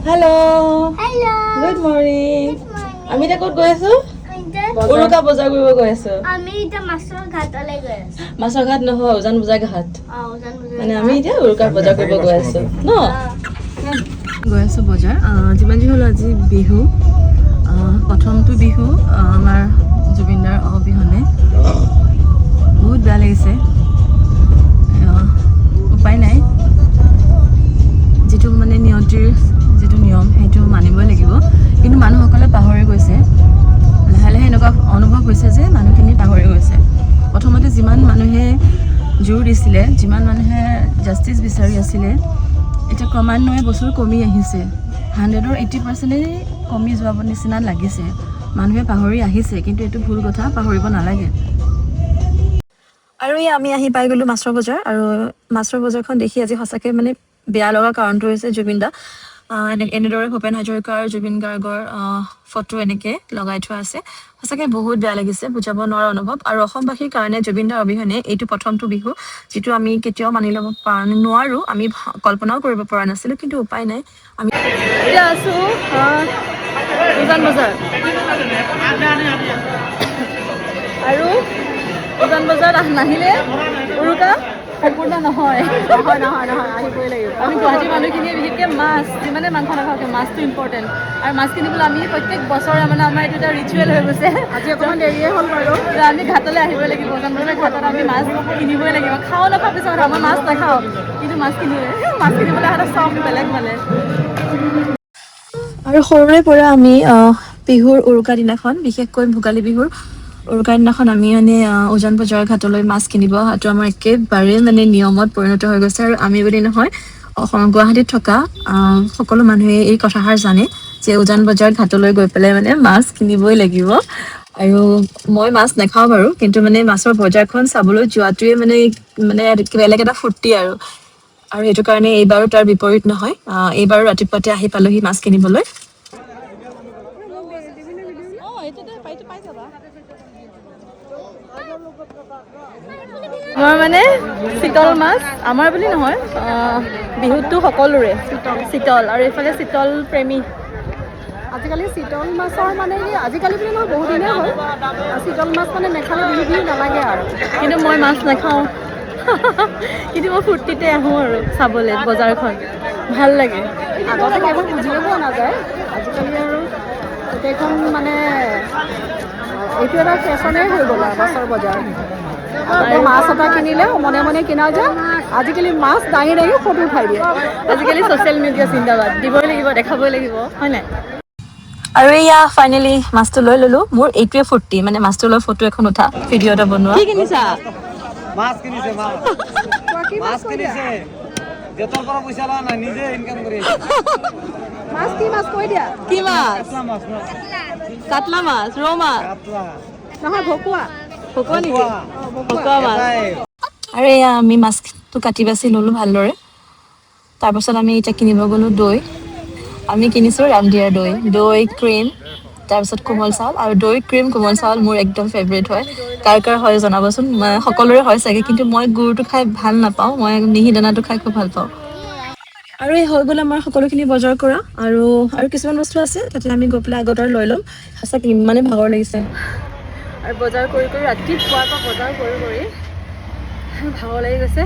Hello. Hello. Good morning. আমি এটা ক'ত গৈ আছো? উৰুকা বজাৰ কৰিব গৈ আছো। আমি এটা মাছৰ ঘাটলৈ গৈ আছো। মাছৰ ঘাট নহয়, উজান বজাৰ ঘাট। উজান বজাৰ। মানে আমি এতিয়া উৰুকা বজাৰ কৰিব গৈ আছো ন? গৈ আছো বজাৰ। যিমান যি হ'লেও আজি বিহু। প্ৰথমটো বিহু আমাৰ জুবিনদাৰ অবিহনে বহুত বেয়া লাগিছে। উপায় নাই, যিটো মানে নিয়তিৰ যিটো নিয়ম সেইটো মানিবই লাগিব, কিন্তু মানুহসকলে পাহৰি গৈছে। লাহে লাহে এনেকুৱা অনুভৱ হৈছে যে মানুহখিনি পাহৰি গৈছে। প্ৰথমতে যিমান মানুহে জোৰ দিছিলে, যিমান মানুহে জাষ্টিচ বিচাৰি আছিলে, এতিয়া ক্ৰমান্বয়ে বস্তু কমি আহিছে। 100ৰ 80%এই কমি যোৱা নিচিনা লাগিছে। মানুহে পাহৰি আহিছে, কিন্তু এইটো ভুল কথা, পাহৰিব নালাগে। আৰু আমি আহি পাই গ'লোঁ মাছৰ বজাৰ। আৰু মাছৰ বজাৰখন দেখি আজি সঁচাকৈ মানে বেয়া লগা কাৰণটো হৈছে জুবিন দা এনেদৰে ভূপেন হাজৰিকাৰ আৰু জুবিন গাৰ্গৰ ফটো এনেকৈ লগাই থোৱা আছে। সঁচাকৈ বহুত বেয়া লাগিছে, বুজাব নোৱাৰা অনুভৱ। আৰু অসমবাসীৰ কাৰণে জুবিন দাৰ অবিহনে এইটো প্ৰথমটো বিহু, যিটো আমি কেতিয়াও মানি ল'ব নোৱাৰোঁ। আমি কল্পনাও কৰিব পৰা নাছিলোঁ, কিন্তু উপায় নাই। আমি এতিয়া আছোঁ উজান বজাৰ, আৰু উজান বজাৰত নাহিলে উৰুকা সম্পূৰ্ণ নহয়। আহিবই লাগিব। আমি গুৱাহাটীৰ মানুহখিনিয়ে বিশেষকৈ মাছ, যিমানে মাংস নাখাওঁকে মাছটো ইম্পৰ্টেণ্ট। আৰু মাছ কিনিবলৈ আমি প্ৰত্যেক বছৰে মানে আমাৰ এইটো এটা ৰিচুৱেল হৈ গৈছে। আজি অকণমান দেৰিয়ে হ'ল বাৰু। আমি ঘাটলৈ আহিবই লাগিব, উজান বজাৰ ঘাটত আমি মাছ কিনিবই লাগিব। খাওঁ নাখাওঁ পিছত কথা, মই মাছ নাখাওঁ, কিন্তু মাছ কিনোৱে। মাছ কিনিবলৈ এটা চখ বেলেগ মানে। আৰু সৰুৰে পৰা আমি বিহুৰ উৰুকা দিনাখন, বিশেষকৈ ভোগালী বিহুৰ উৰুকাৰ দিনাখন আমি মানে উজান বজাৰ ঘাটলৈ মাছ কিনিব অহাটো আমাৰ একেবাৰে মানে নিয়মত পৰিণত হৈ গৈছে। আৰু আমি বুলি নহয়, গুৱাহাটীত থকা সকলো মানুহে এই কথাষাৰ জানে যে উজান বজাৰ ঘাটলৈ গৈ পেলাই মানে মাছ কিনিবই লাগিব। আৰু মই মাছ নাখাওঁ বাৰু, কিন্তু মানে মাছৰ বজাৰখন চাবলৈ যোৱাটোৱে মানে বেলেগ এটা ফূৰ্তি আৰু সেইটো কাৰণে এইবাৰো তাৰ বিপৰীত নহয়। এইবাৰো ৰাতিপুৱাতে আহি পালোহি মাছ কিনিবলৈ। আমাৰ মানে চিতল মাছ, আমাৰ বুলি নহয়, বিহুতটো সকলোৰে চিতল, আৰু এইফালে চিতল প্ৰেমী। আজিকালি চিতল মাছৰ মানে আজিকালি বুলি নহয়, বহুত দিনেই হ'ল চিতল মাছ মানে নেখালে বিহু নালাগে আৰু। কিন্তু মই মাছ নাখাওঁ, কিন্তু মই ফূৰ্তিতে আহোঁ আৰু চাবলৈ বজাৰখন ভাল লাগে। আগতে সেইবোৰ বুজিয়ে পোৱা নাযায়, আজিকালি আৰু গোটেইখন মানে এইটো এটা ফেশ্বনেই হৈ গ'ল আৰু মাছৰ বজাৰ। মাছ এটা কিনিলেও মনে মনে কিনা যায়। আজিকালি মাছ দাঙি দাঙি ফটো উঠাই দিয়ে। আজিকালি ছ'চিয়েল মিডিয়া জিন্দাবাদ, দিবই লাগিব, দেখাবই লাগিব, হয় নাই? আৰু এয়া ফাইনেলি মাছটো লৈ ল'লোঁ। মোৰ এইটোৱে ফূৰ্তি, মানে মাছটো লৈ ফটো এখন উঠা, ভিডিঅ' এটা বনোৱা। কি কিনিছা? মাছ কিনিছে, মাছ কিনিছে। দেউতাৰ পৰা পইচা লোৱা নাই, নিজে ইনকাম কৰি আছে। মাছ কি মাছ কৈ দিয়া? কি মাছ? কাটলা মাছ, কাটলা মাছ, ৰৌ মাছ নহয়, ভকুৱা। ভকুৱা নেকি? ভকুৱা মাছ। আৰু এয়া আমি মাছটো কাটি বাছি ল'লোঁ ভালদৰে। তাৰপাছত আমি এতিয়া কিনিব গ'লোঁ দৈ। আমি কিনিছোঁ ৰামদিয়াৰ দৈ, ক্ৰীম, তাৰপিছত কোমল চাউল। আৰু দৈ, ক্ৰীম, কোমল চাউল মোৰ একদম ফেভৰেট হয়। কাৰ কাৰ হয় জনাবচোন। সকলোৰে হয় চাগে, কিন্তু মই গুৰটো খাই ভাল নাপাওঁ, মই মিহি দানাটো খাই খুব ভাল পাওঁ। আৰু এই হৈ গ'ল আমাৰ সকলোখিনি বজাৰ কৰা। আৰু কিছুমান বস্তু আছে, তাতে আমি গৈ পেলাই আগত আৰু লৈ ল'ম। সঁচাকৈ ইমানেই ভাগৰ লাগিছে। আৰু বজাৰ কৰি ৰাতিপুৱাৰ পৰা বজাৰ কৰি ভাগৰ লাগি গৈছে।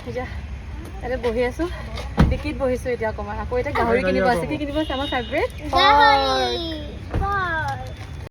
এতিয়া ইয়াতে বহি আছোঁ, ডিকিত বহিছোঁ এতিয়া অকণমান। আকৌ এতিয়া গাহৰি কিনিব আছে। কি কিনিব আছে? আমাৰ ফেভৰেট